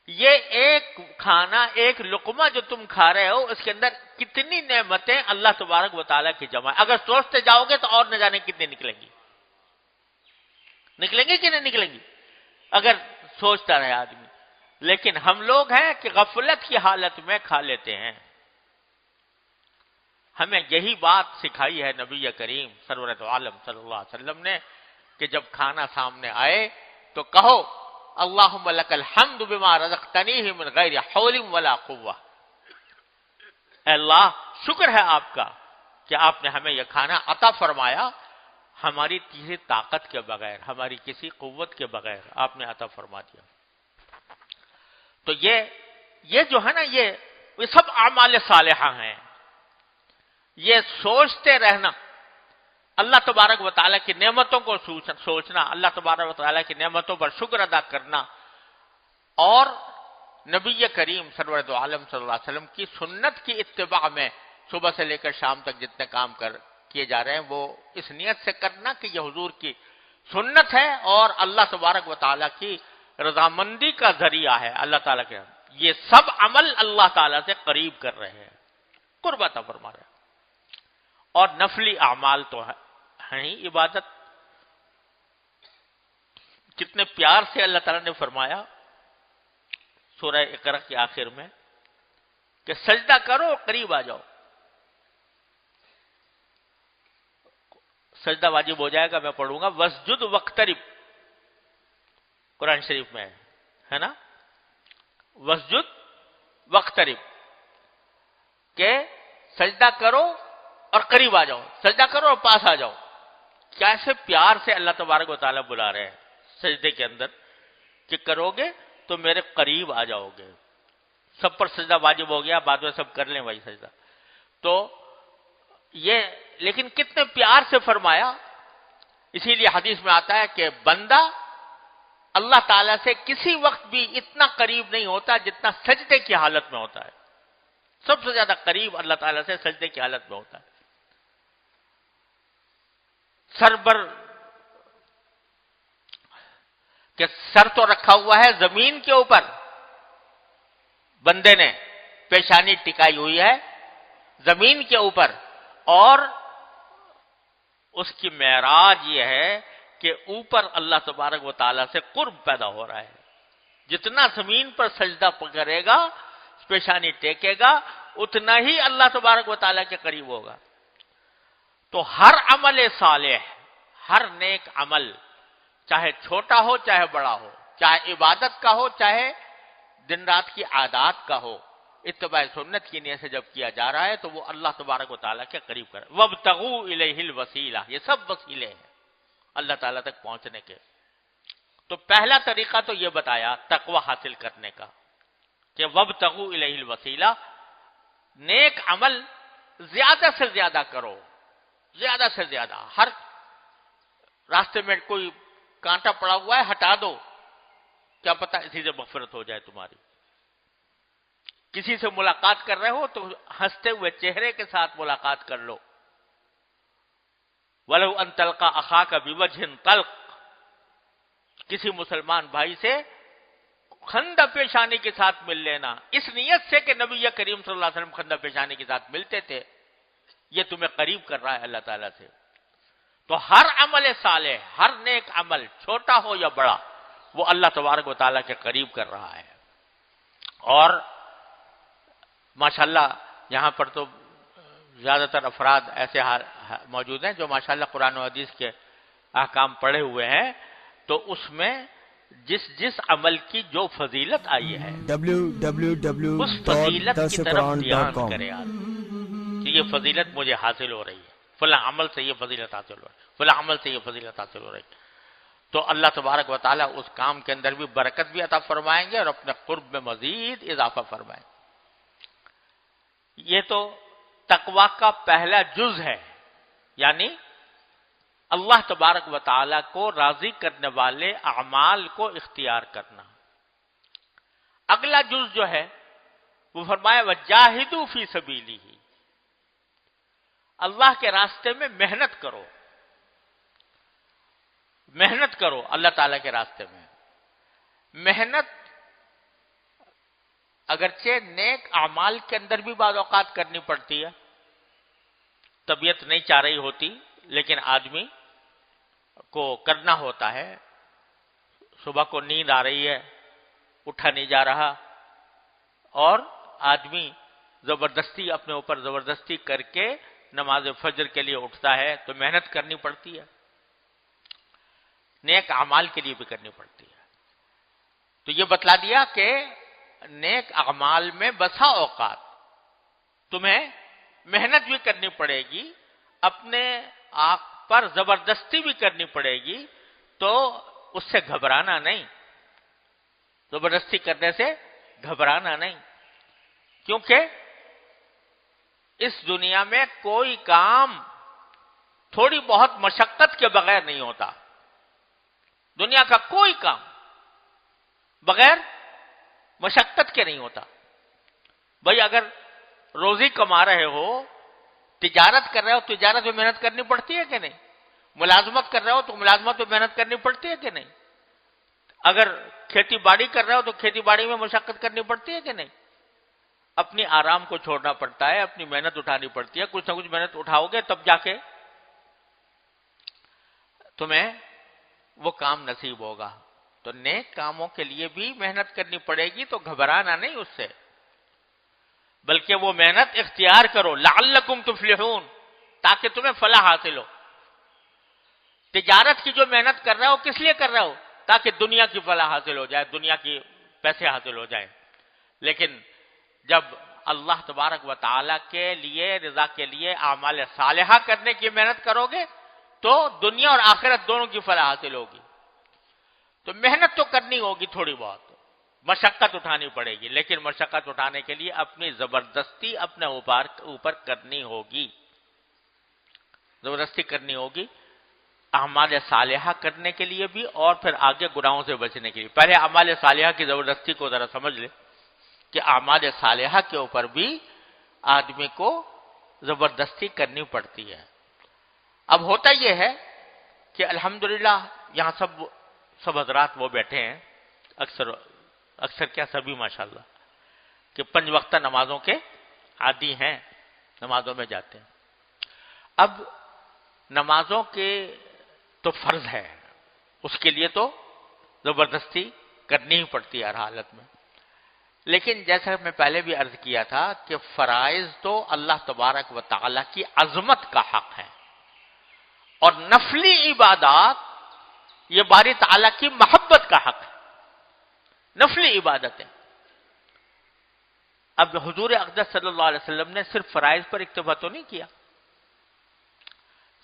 یہ ایک کھانا، ایک لقمہ جو تم کھا رہے ہو، اس کے اندر کتنی نعمتیں اللہ تبارک و تعالیٰ کی جمع ہے. اگر سوچتے جاؤ گے تو اور نہ جانے کتنی نکلیں گی. نکلیں گی کہ نہیں نکلیں گی اگر سوچتا رہے آدمی. لیکن ہم لوگ ہیں کہ غفلت کی حالت میں کھا لیتے ہیں. ہمیں یہی بات سکھائی ہے نبی کریم سرورت عالم صلی اللہ علیہ وسلم نے کہ جب کھانا سامنے آئے تو کہو اللہم لک الحمد بما رزقتنیہ من غیر حول ولا قوہ. اے اللہ شکر ہے آپ کا کہ آپ نے ہمیں یہ کھانا عطا فرمایا ہماری کسی طاقت کے بغیر، ہماری کسی قوت کے بغیر آپ نے عطا فرما دیا. تو یہ جو ہے نا یہ سب اعمال صالحہ ہیں. یہ سوچتے رہنا، اللہ تبارک و تعالیٰ کی نعمتوں کو سوچنا، اللہ تبارک و تعالیٰ کی نعمتوں پر شکر ادا کرنا اور نبی کریم سرورت عالم صلی اللہ علیہ وسلم کی سنت کی اتباع میں صبح سے لے کر شام تک جتنے کام کیے جا رہے ہیں وہ اس نیت سے کرنا کہ یہ حضور کی سنت ہے اور اللہ تبارک و تعالیٰ کی رضامندی کا ذریعہ ہے. اللہ تعالیٰ کے یہ سب عمل اللہ تعالیٰ سے قریب کر رہے ہیں، قرب عطا فرما رہے ہیں. اور نفلی اعمال تو ہیں ہی عبادت. کتنے پیار سے اللہ تعالیٰ نے فرمایا سورہ اقرا کے آخر میں کہ سجدہ کرو اور قریب آ جاؤ. سجدہ واجب ہو جائے گا، میں پڑھوں گا وسجد وقترب، قرآن شریف میں ہے نا، وسجد وقترب کہ سجدہ کرو اور قریب آ جاؤ، سجدہ کرو اور پاس آ جاؤ. کیسے پیار سے اللہ تبارک و تعالیٰ بلا رہے ہیں سجدے کے اندر کہ کرو گے تو میرے قریب آ جاؤ گے. سب پر سجدہ واجب ہو گیا، بعد میں سب کر لیں بھائی سجدہ. تو یہ لیکن کتنے پیار سے فرمایا. اسی لیے حدیث میں آتا ہے کہ بندہ اللہ تعالیٰ سے کسی وقت بھی اتنا قریب نہیں ہوتا جتنا سجدے کی حالت میں ہوتا ہے. سب سے زیادہ قریب اللہ تعالیٰ سے سجدے کی حالت میں ہوتا ہے. کہ سر تو رکھا ہوا ہے زمین کے اوپر، بندے نے پیشانی ٹکائی ہوئی ہے زمین کے اوپر، اور اس کی معراج یہ ہے کہ اوپر اللہ تبارک و تعالیٰ سے قرب پیدا ہو رہا ہے. جتنا زمین پر سجدہ کرے گا، پیشانی ٹیکے گا، اتنا ہی اللہ تبارک و تعالیٰ کے قریب ہوگا. تو ہر عمل صالح، ہر نیک عمل، چاہے چھوٹا ہو چاہے بڑا ہو، چاہے عبادت کا ہو چاہے دن رات کی عادات کا ہو، اتباع سنت کی نیت سے جب کیا جا رہا ہے تو وہ اللہ تبارک و تعالیٰ کے قریب کرے. وابتغوا الیہ الوسیلہ، یہ سب وسیلے ہیں اللہ تعالیٰ تک پہنچنے کے. تو پہلا طریقہ تو یہ بتایا تقوی حاصل کرنے کا کہ وابتغوا الیہ الوسیلہ، نیک عمل زیادہ سے زیادہ کرو، زیادہ سے زیادہ. ہر راستے میں کوئی کانٹا پڑا ہوا ہے ہٹا دو، کیا پتہ اسی سے مغفرت ہو جائے تمہاری. کسی سے ملاقات کر رہے ہو تو ہنستے ہوئے چہرے کے ساتھ ملاقات کر لو. وَلَوْ أَن تَلْقَىٰ أَخَاكَ بِوَجْهٍ طَلْقٍ، کسی مسلمان بھائی سے خندہ پیشانی کے ساتھ مل لینا، اس نیت سے کہ نبی کریم صلی اللہ علیہ وسلم خندہ پیشانی کے ساتھ ملتے تھے. یہ تمہیں قریب کر رہا ہے اللہ تعالیٰ سے. تو ہر عمل صالح، ہر نیک عمل چھوٹا ہو یا بڑا، وہ اللہ تبارک و تعالیٰ کے قریب کر رہا ہے. اور ماشاءاللہ یہاں پر تو زیادہ تر افراد ایسے موجود ہیں جو ماشاءاللہ قرآن و حدیث کے احکام پڑھے ہوئے ہیں، تو اس میں جس عمل کی جو فضیلت آئی ہے اس فضیلت کی طرف دھیان کرے کہ یہ فضیلت مجھے حاصل ہو رہی ہے، فلاں عمل سے یہ فضیلت حاصل ہو رہی ہے، فلاں عمل سے یہ فضیلت حاصل ہو رہی ہے. تو اللہ تبارک و تعالیٰ اس کام کے اندر بھی برکت بھی عطا فرمائیں گے اور اپنے قرب میں مزید اضافہ فرمائیں گے. یہ تو تقوی کا پہلا جز ہے، یعنی اللہ تبارک و تعالیٰ کو راضی کرنے والے اعمال کو اختیار کرنا. اگلا جز جو ہے وہ فرمایا وَجَاهِدُوا فِي سَبِيلِهِ، اللہ کے راستے میں محنت کرو، محنت کرو اللہ تعالیٰ کے راستے میں. محنت اگرچہ نیک اعمال کے اندر بھی بعض اوقات کرنی پڑتی ہے، طبیعت نہیں چاہ رہی ہوتی لیکن آدمی کو کرنا ہوتا ہے. صبح کو نیند آ رہی ہے، اٹھا نہیں جا رہا، اور آدمی زبردستی اپنے اوپر زبردستی کر کے نماز فجر کے لیے اٹھتا ہے، تو محنت کرنی پڑتی ہے، نیک اعمال کے لیے بھی کرنی پڑتی ہے. تو یہ بتلا دیا کہ نیک اعمال میں بسا اوقات تمہیں محنت بھی کرنی پڑے گی، اپنے آپ پر زبردستی بھی کرنی پڑے گی، تو اس سے گھبرانا نہیں، زبردستی کرنے سے گھبرانا نہیں. کیونکہ اس دنیا میں کوئی کام تھوڑی بہت مشقت کے بغیر نہیں ہوتا. دنیا کا کوئی کام بغیر مشقت کے نہیں ہوتا. بھائی اگر روزی کما رہے ہو، تجارت کر رہے ہو، تجارت میں محنت کرنی پڑتی ہے کہ نہیں؟ ملازمت کر رہے ہو تو ملازمت میں محنت کرنی پڑتی ہے کہ نہیں؟ اگر کھیتی باڑی کر رہے ہو تو کھیتی باڑی میں مشقت کرنی پڑتی ہے کہ نہیں؟ اپنی آرام کو چھوڑنا پڑتا ہے، اپنی محنت اٹھانی پڑتی ہے. کچھ نہ کچھ محنت اٹھاؤ گے تب جا کے تمہیں وہ کام نصیب ہوگا. تو نیک کاموں کے لیے بھی محنت کرنی پڑے گی، تو گھبرانا نہیں اس سے، بلکہ وہ محنت اختیار کرو لعلکم تفلحون، تاکہ تمہیں فلاح حاصل ہو. تجارت کی جو محنت کر رہے ہو کس لیے کر رہے ہو؟ تاکہ دنیا کی فلاح حاصل ہو جائے، دنیا کی پیسے حاصل ہو جائیں. لیکن جب اللہ تبارک و تعالیٰ کے لیے، رضا کے لیے اعمال صالحہ کرنے کی محنت کرو گے تو دنیا اور آخرت دونوں کی فلاح حاصل ہوگی. تو محنت تو کرنی ہوگی، تھوڑی بہت مشقت اٹھانی پڑے گی، لیکن مشقت اٹھانے کے لیے اپنی زبردستی اپنے اوپر کرنی ہوگی، زبردستی کرنی ہوگی اعمال صالحہ کرنے کے لیے بھی، اور پھر آگے گناہوں سے بچنے کے لیے. پہلے اعمال صالحہ کی زبردستی کو ذرا سمجھ لے کہ اعمال صالحہ کے اوپر بھی آدمی کو زبردستی کرنی پڑتی ہے۔ اب ہوتا یہ ہے کہ الحمدللہ یہاں سب حضرات وہ بیٹھے ہیں، اکثر کیا سبھی ماشاءاللہ، کہ 5 وقتہ نمازوں کے عادی ہیں، نمازوں میں جاتے ہیں۔ اب نمازوں کے تو فرض ہے، اس کے لیے تو زبردستی کرنی ہی پڑتی ہے ہر حالت میں، لیکن جیسا میں پہلے بھی عرض کیا تھا کہ فرائض تو اللہ تبارک و تعالی کی عظمت کا حق ہے، اور نفلی عبادات یہ باری تعالی کی محبت کا حق ہے، نفلی عبادتیں۔ اب حضور اقدس صلی اللہ علیہ وسلم نے صرف فرائض پر اکتفا تو نہیں کیا،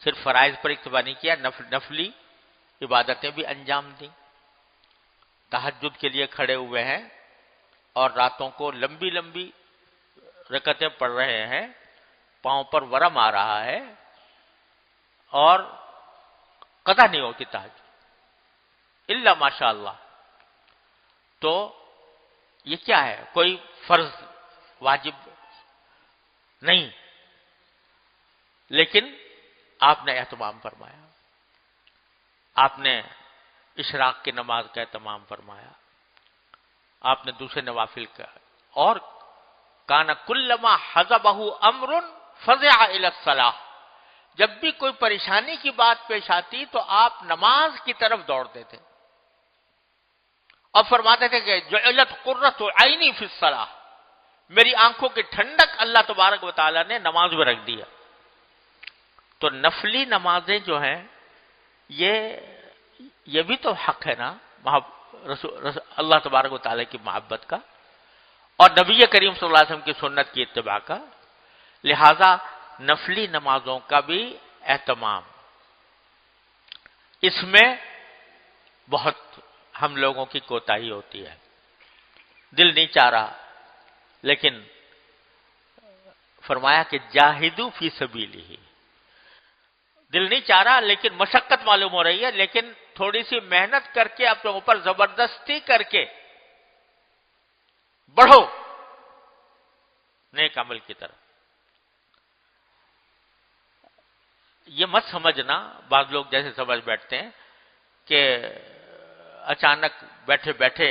صرف فرائض پر اکتفا نہیں کیا، نفلی عبادتیں بھی انجام دیں۔ تہجد کے لیے کھڑے ہوئے ہیں اور راتوں کو لمبی لمبی رکعتیں پڑھ رہے ہیں، پاؤں پر ورم آ رہا ہے اور قضا نہیں ہوتی تہجد الا ماشاء اللہ۔ تو یہ کیا ہے؟ کوئی فرض واجب نہیں، لیکن آپ نے اہتمام فرمایا، آپ نے اشراق کی نماز کا اہتمام فرمایا، آپ نے دوسرے نوافل کا، اور کان کلما حزبہ امر فزع الی الصلاۃ، جب بھی کوئی پریشانی کی بات پیش آتی تو آپ نماز کی طرف دوڑتے تھے اور فرماتے تھے کہ جعلت قرۃ عینی فی الصلاۃ، میری آنکھوں کی ٹھنڈک اللہ تبارک و تعالی نے نماز میں رکھ دیا۔ تو نفلی نمازیں جو ہیں یہ بھی تو حق ہے نا اللہ تبارک و تعالی کی محبت کا اور نبی کریم صلی اللہ علیہ وسلم کی سنت کی اتباع کا، لہذا نفلی نمازوں کا بھی اہتمام، اس میں بہت ہم لوگوں کی کوتاہی ہوتی ہے، دل نہیں چاہ رہا، لیکن فرمایا کہ جاہدوا فی سبیلہ، دل نہیں چاہ رہا لیکن مشقت معلوم ہو رہی ہے، لیکن تھوڑی سی محنت کر کے اپنے اوپر زبردستی کر کے بڑھو نیک عمل کی طرف۔ یہ مت سمجھنا، بعض لوگ جیسے سمجھ بیٹھتے ہیں کہ اچانک بیٹھے بیٹھے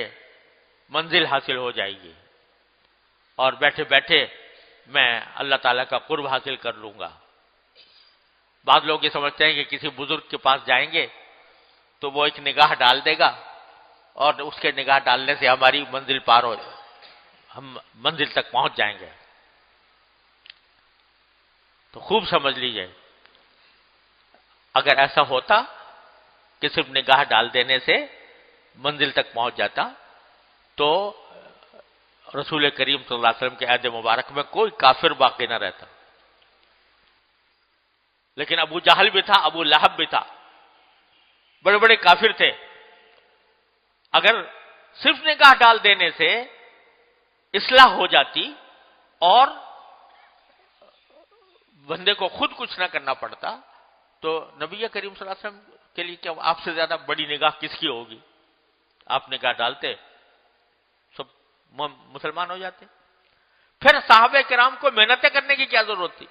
منزل حاصل ہو جائے گی اور بیٹھے بیٹھے میں اللہ تعالیٰ کا قرب حاصل کر لوں گا۔ بعض لوگ یہ سمجھتے ہیں کہ کسی بزرگ کے پاس جائیں گے تو وہ ایک نگاہ ڈال دے گا اور اس کے نگاہ ڈالنے سے ہماری منزل پار ہو جائے، ہم منزل تک پہنچ جائیں گے۔ تو خوب سمجھ لیجئے، اگر ایسا ہوتا کہ صرف نگاہ ڈال دینے سے منزل تک پہنچ جاتا تو رسول کریم صلی اللہ علیہ وسلم کے عہد مبارک میں کوئی کافر باقی نہ رہتا، لیکن ابو جہل بھی تھا، ابو لہب بھی تھا، بڑے بڑے کافر تھے۔ اگر صرف نگاہ ڈال دینے سے اصلاح ہو جاتی اور بندے کو خود کچھ نہ کرنا پڑتا تو نبی کریم صلی اللہ علیہ وسلم کے لیے کیا آپ سے زیادہ بڑی نگاہ کس کی ہوگی؟ آپ نگاہ ڈالتے سب مسلمان ہو جاتے۔ پھر صحابہ کرام کو محنتیں کرنے کی کیا ضرورت تھی؟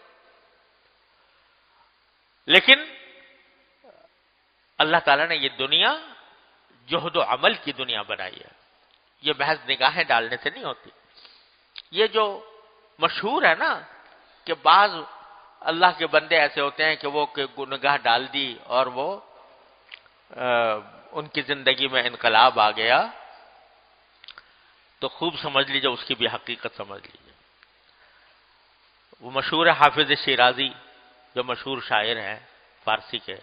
لیکن اللہ تعالیٰ نے یہ دنیا جہد و عمل کی دنیا بنائی ہے، یہ محض نگاہیں ڈالنے سے نہیں ہوتی۔ یہ جو مشہور ہے نا کہ بعض اللہ کے بندے ایسے ہوتے ہیں کہ وہ نگاہ ڈال دی اور وہ ان کی زندگی میں انقلاب آ گیا، تو خوب سمجھ لیجیے، اس کی بھی حقیقت سمجھ لیجیے۔ وہ مشہور ہے حافظ شیرازی، جو مشہور شاعر ہیں فارسی کے،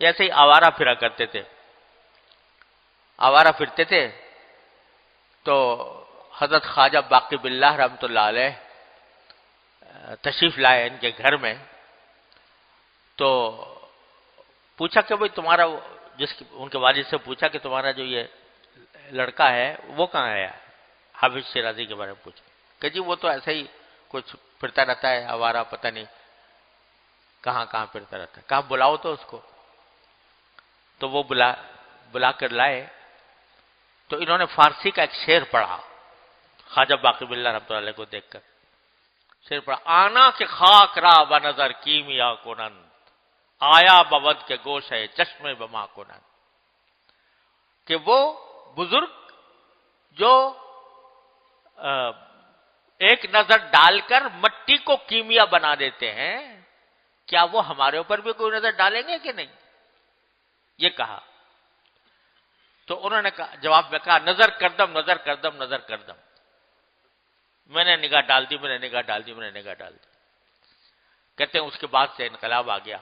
ایسے ہی آوارہ پھرا کرتے تھے، آوارہ پھرتے تھے تو حضرت خواجہ باقی باللہ رحمۃ اللہ علیہ تشریف لائے ان کے گھر میں، تو پوچھا کہ بھئی تمہارا ان کے والد سے پوچھا کہ تمہارا جو یہ لڑکا ہے وہ کہاں ہے؟ حافظ شیرازی کے بارے میں پوچھا کہ جی وہ تو ایسا ہی کچھ پھرتا رہتا ہے آوارہ، پتہ نہیں کہاں کہاں پھرتا رہتا ہے، کہاں بلاؤ تو اس کو۔ تو وہ بلا کر لائے تو انہوں نے فارسی کا ایک شعر پڑھا خواجہ باقی باللہ رحمۃ اللہ علیہ کو دیکھ کر۔ شیر پر آنا کہ خاک را بنظر کیمیا کنند آیا بود کے گوش ہے چشم بما کنند، کہ وہ بزرگ جو ایک نظر ڈال کر مٹی کو کیمیا بنا دیتے ہیں، کیا وہ ہمارے اوپر بھی کوئی نظر ڈالیں گے کہ نہیں؟ یہ کہا تو انہوں نے جواب میں کہا نظر کردم نظر کردم نظر کردم، میں نے نگاہ ڈال دی، میں نے نگاہ ڈال دی، میں نے نگاہ ڈال دی۔ کہتے ہیں اس کے بعد سے انقلاب آ گیا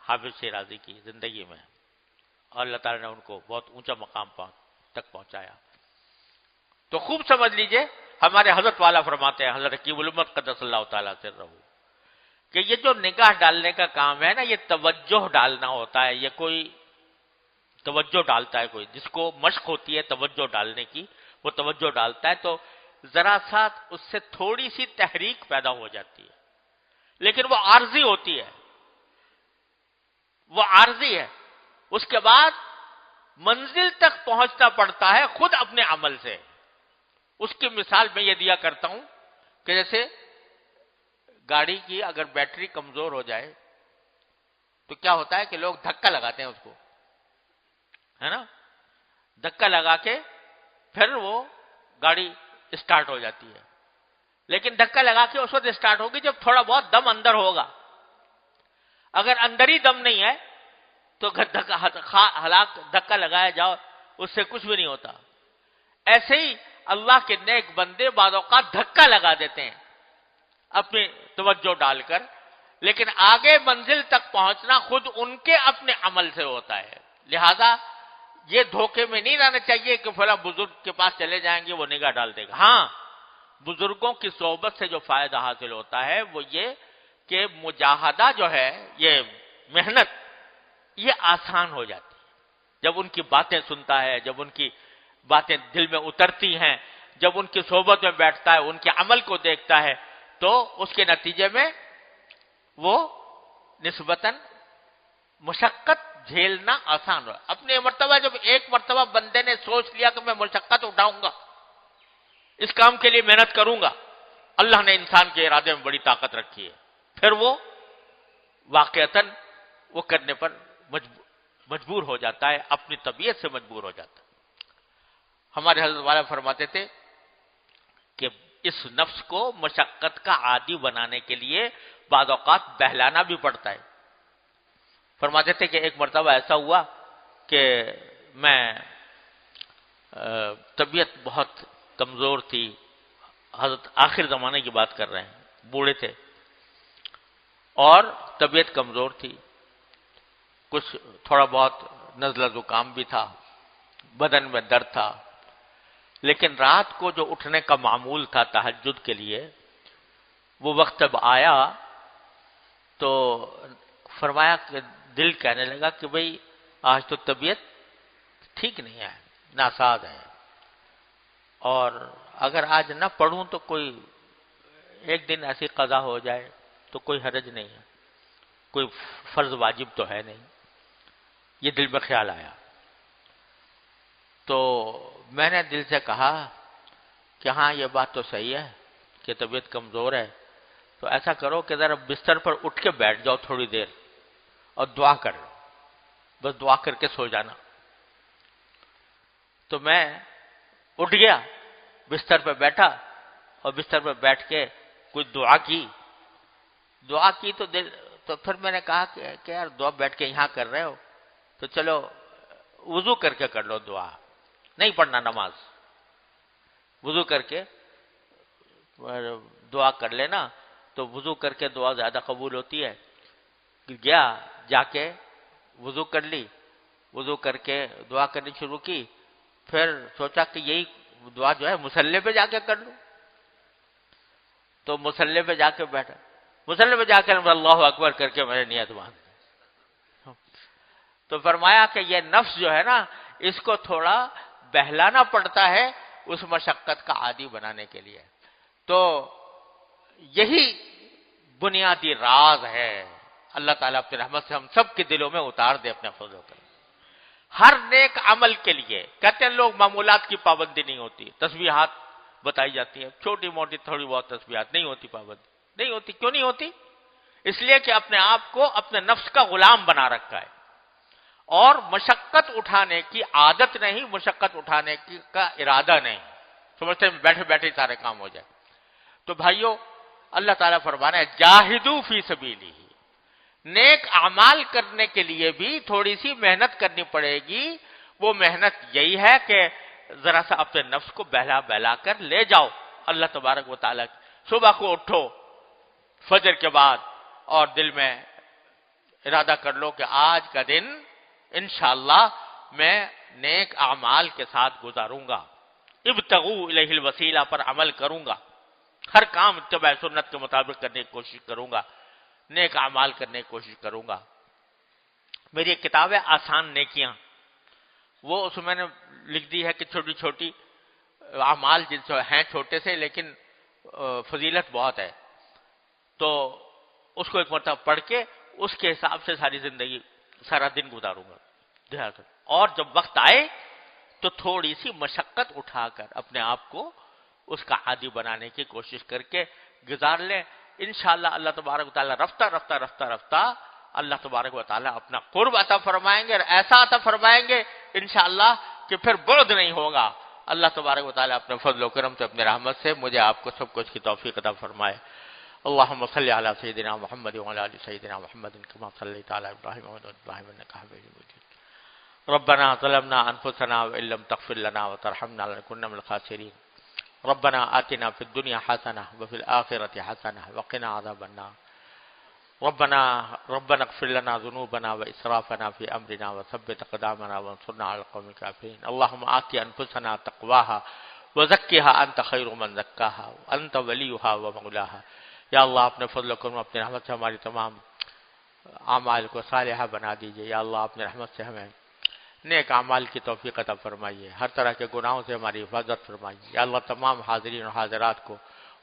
حافظ شیرازی کی زندگی میں، اور اللہ تعالیٰ نے ان کو بہت اونچا مقام تک پہنچایا۔ تو خوب سمجھ لیجئے، ہمارے حضرت والا فرماتے ہیں، حضرت حکیم الامت قدس اللہ تعالیٰ سے رہو، کہ یہ جو نگاہ ڈالنے کا کام ہے نا، یہ توجہ ڈالنا ہوتا ہے۔ یہ کوئی توجہ ڈالتا ہے، کوئی جس کو مشق ہوتی ہے توجہ ڈالنے کی، وہ توجہ ڈالتا ہے تو ذرا سا اس سے تھوڑی سی تحریک پیدا ہو جاتی ہے، لیکن وہ عارضی ہوتی ہے، وہ عارضی ہے۔ اس کے بعد منزل تک پہنچنا پڑتا ہے خود اپنے عمل سے۔ اس کی مثال میں یہ دیا کرتا ہوں کہ جیسے گاڑی کی اگر بیٹری کمزور ہو جائے تو کیا ہوتا ہے کہ لوگ دھکا لگاتے ہیں اس کو، ہے نا، دھکا لگا کے پھر وہ گاڑی اسٹارٹ ہو جاتی ہے۔ لیکن دھکا لگا کے اس وقت اسٹارٹ ہوگی جب تھوڑا بہت دم اندر ہوگا، اگر اندر ہی دم نہیں ہے تو دھکا لگایا جاؤ اس سے کچھ بھی نہیں ہوتا۔ ایسے ہی اللہ کے نیک بندے بعض اوقات دھکا لگا دیتے ہیں اپنی توجہ ڈال کر، لیکن آگے منزل تک پہنچنا خود ان کے اپنے عمل سے ہوتا ہے۔ لہذا یہ دھوکے میں نہیں رہنا چاہیے کہ فلاں بزرگ کے پاس چلے جائیں گے وہ نگاہ ڈال دے گا۔ ہاں، بزرگوں کی صحبت سے جو فائدہ حاصل ہوتا ہے وہ یہ کہ مجاہدہ جو ہے، یہ محنت، یہ آسان ہو جاتی ہے جب ان کی باتیں سنتا ہے، جب ان کی باتیں دل میں اترتی ہیں، جب ان کی صحبت میں بیٹھتا ہے، ان کے عمل کو دیکھتا ہے، تو اس کے نتیجے میں وہ نسبتاً مشقت جھیلنا آسان ہو۔ اپنی مرتبہ جب ایک مرتبہ بندے نے سوچ لیا کہ میں مشقت اٹھاؤں گا، اس کام کے لیے محنت کروں گا، اللہ نے انسان کے ارادے میں بڑی طاقت رکھی ہے، پھر وہ واقعتاً وہ کرنے پر مجبور ہو جاتا ہے، اپنی طبیعت سے مجبور ہو جاتا ہے۔ ہمارے حضرت والا فرماتے تھے کہ اس نفس کو مشقت کا عادی بنانے کے لیے بعض اوقات بہلانا بھی پڑتا ہے۔ فرماتے تھے کہ ایک مرتبہ ایسا ہوا کہ میں طبیعت بہت کمزور تھی، حضرت آخر زمانے کی بات کر رہے ہیں، بوڑھے تھے اور طبیعت کمزور تھی، کچھ تھوڑا بہت نزلہ زکام بھی تھا، بدن میں درد تھا، لیکن رات کو جو اٹھنے کا معمول تھا تہجد کے لیے، وہ وقت جب آیا تو فرمایا کہ دل کہنے لگا کہ بھئی آج تو طبیعت ٹھیک نہیں ہے، ناساز ہے، اور اگر آج نہ پڑھوں تو کوئی ایک دن ایسی قضا ہو جائے تو کوئی حرج نہیں ہے، کوئی فرض واجب تو ہے نہیں، یہ دل میں خیال آیا۔ تو میں نے دل سے کہا کہ ہاں یہ بات تو صحیح ہے کہ طبیعت کمزور ہے، تو ایسا کرو کہ ذرا بستر پر اٹھ کے بیٹھ جاؤ تھوڑی دیر اور دعا کر لو، بس دعا کر کے سو جانا۔ تو میں اٹھ گیا، بستر پہ بیٹھا اور بستر پہ بیٹھ کے کچھ دعا کی تو پھر میں نے کہا کہ یار دعا بیٹھ کے یہاں کر رہے ہو تو چلو وضو کر کے کر لو، دعا نہیں پڑھنا نماز، وضو کر کے دعا کر لینا، تو وضو کر کے دعا زیادہ قبول ہوتی ہے۔ گیا جا کے وضو کر لی، وضو کر کے دعا کرنی شروع کی، پھر سوچا کہ یہی دعا جو ہے مصلی پہ جا کے کر لوں، تو مصلی پہ جا کے بیٹھا، مصلی پہ جا کے اللہ اکبر کر کے میں نے نیت باندھ، تو فرمایا کہ یہ نفس جو ہے نا، اس کو تھوڑا بہلانا پڑتا ہے اس مشقت کا عادی بنانے کے لیے۔ تو یہی بنیادی راز ہے، اللہ تعالیٰ اپنی رحمت سے ہم سب کے دلوں میں اتار دے اپنے فضل و کرم۔ ہر نیک عمل کے لیے کہتے ہیں لوگ معمولات کی پابندی نہیں ہوتی، تسبیحات بتائی جاتی ہیں، چھوٹی موٹی تھوڑی بہت تسبیحات نہیں ہوتی پابندی، نہیں ہوتی. کیوں نہیں ہوتی؟ اس لیے کہ اپنے آپ کو اپنے نفس کا غلام بنا رکھا ہے اور مشقت اٹھانے کی عادت نہیں، مشقت اٹھانے کا ارادہ نہیں. سمجھتے ہیں بیٹھے بیٹھے سارے کام ہو جائے. تو بھائیو اللہ تعالیٰ فرمانا ہے جاہدو فی سبیلہ، نیک اعمال کرنے کے لیے بھی تھوڑی سی محنت کرنی پڑے گی. وہ محنت یہی ہے کہ ذرا سا اپنے نفس کو بہلا بہلا کر لے جاؤ اللہ تبارک و تعالیٰ. صبح کو اٹھو فجر کے بعد اور دل میں ارادہ کر لو کہ آج کا دن انشاءاللہ میں نیک اعمال کے ساتھ گزاروں گا. ابتغوا الیہ الوسیلہ پر عمل کروں گا، ہر کام اتباع سنت کے مطابق کرنے کی کوشش کروں گا، نیک اعمال کرنے کی کوشش کروں گا. میری ایک کتاب ہے آسان نیکیاں، وہ اس میں نے لکھ دی ہے کہ چھوٹی چھوٹی اعمال جن سے ہیں چھوٹے سے لیکن فضیلت بہت ہے. تو اس کو ایک مرتبہ پڑھ کے اس کے حساب سے ساری زندگی سارا دن گزاروں گا. اور جب وقت آئے تو تھوڑی سی مشقت اٹھا کر اپنے آپ کو اس کا عادی بنانے کی کوشش کر کے گزار لیں. انشاءاللہ اللہ تبارک و تعالیٰ رفتہ رفتہ رفتہ رفتہ اللہ تبارک و تعالیٰ اپنا قرب عطا فرمائیں گے اور ایسا عطا فرمائیں گے انشاءاللہ کہ پھر بعد نہیں ہوگا. اللہ تبارک و تعالیٰ اپنے فضل و کرم سے اپنے رحمت سے مجھے آپ کو سب کچھ کی توفیق عطا فرمائے. اللہم صلی علی سیدنا محمد وعلی آل سیدنا محمد کما صلیت علی ابراہیم وعلی آل ابراہیم انک حمید مجید. ربنا ظلمنا انفسنا وان لم تغفر لنا وترحمنا لنكن من الخاسرین. ربنا آتنا فی الدنیا حسنہ وفی الآخرۃ حسنہ وقنا عذاب النار. ربنا اغفر لنا ذنوبنا واسرافنا فی امرنا وثبت اقدامنا وانصرنا علی القوم الکافرین. اللهم آت انفسنا تقواها وزکها انت خیر من زکاها انت ولیها ومولاها. یا اللہ اپنے فضل و کرم اپنے رحمت سے ہماری تمام اعمال کو صالحہ بنا دیجیے. یا اللہ اپنے رحمت سے ہمیں نیک اعمال کی توفیق عطا فرمائیے، ہر طرح کے گناہوں سے ہماری حفاظت فرمائیے. یا اللہ تمام حاضرین اور حاضرات کو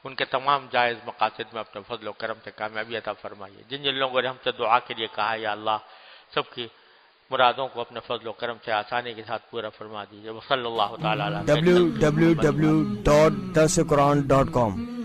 ان کے تمام جائز مقاصد میں اپنے فضل و کرم سے کامیابی عطا فرمائیے. جن جن لوگوں نے ہم سے دعا کے لیے کہا ہے یا اللہ سب کی مرادوں کو اپنے فضل و کرم سے آسانی کے ساتھ پورا فرما دیجیے. وصلی اللہ تعالی علی www.darsulquran.com